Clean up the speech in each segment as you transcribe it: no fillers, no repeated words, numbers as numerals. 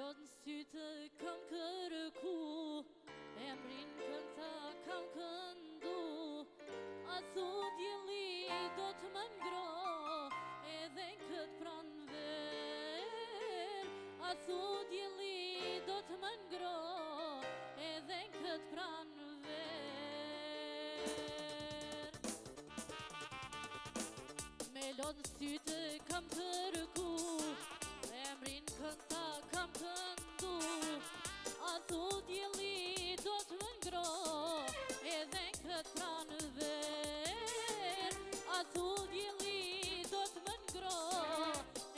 lot në sytë kam kërku, emrin këta kam këndu. A thu djeli do të më ngro, edhe në këtë pranë ver. A thu djeli do të më ngro, edhe në këtë pranë ver. Me lot në sytë kam kërku, emrin këta kam këndu. A thu djeli do të më ngro, edhe në këtë pranë ver. A thu djeli do të më ngro,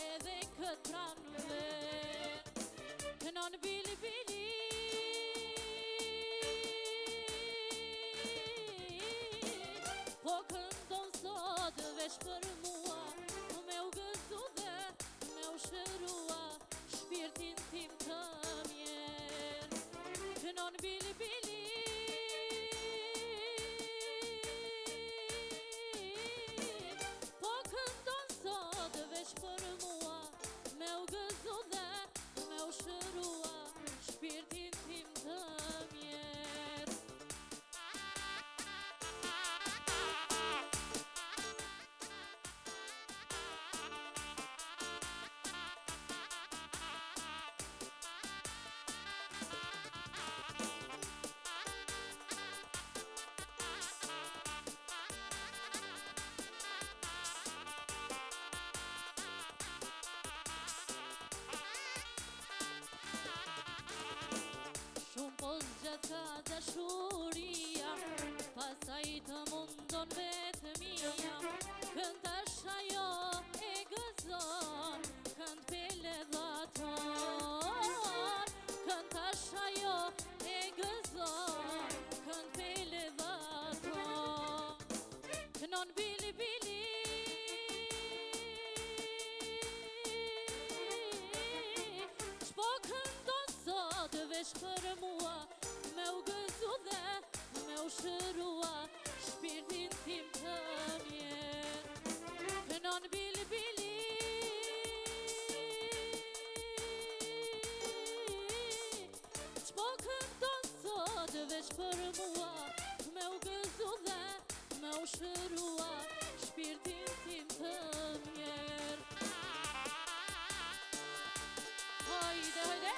edhe në këtë pranë ver. Kënon bili bili, po këndon sot veç për mua, me u gëzu dhe me u shërua shpirtin tim të mjerë. Kënon bili bili, po këndon sot veç për mua, me u gëzu dhe me u shërua shpirtin tim të mjerë. Shumë po zgjata dashuria, pasaj të mundon vetë mia. Kënd tash ajo e gëzon, kënd pele dhaton. Kënd tash ajo e gëzon, kënd pele dhaton. Kënon bili bili, ç'po këndon sot veç për mua, me u gëzu dhe me u shërua shpirtin tim të mjerë. Kënon bili bili, ç'po këndon sot veç për mua, me u gëzu dhe me u shërua shpirtin tim të mjerë. Hajde, hajde!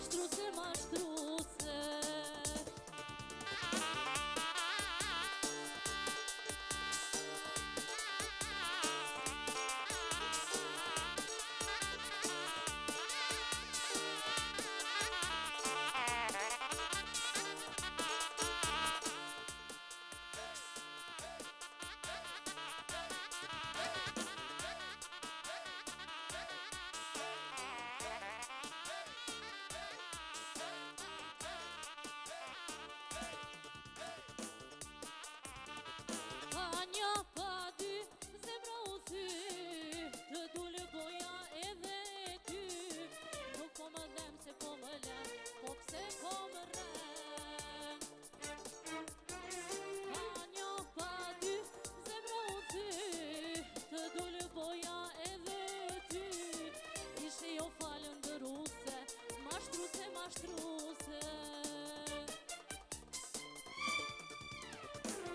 Shtru se ma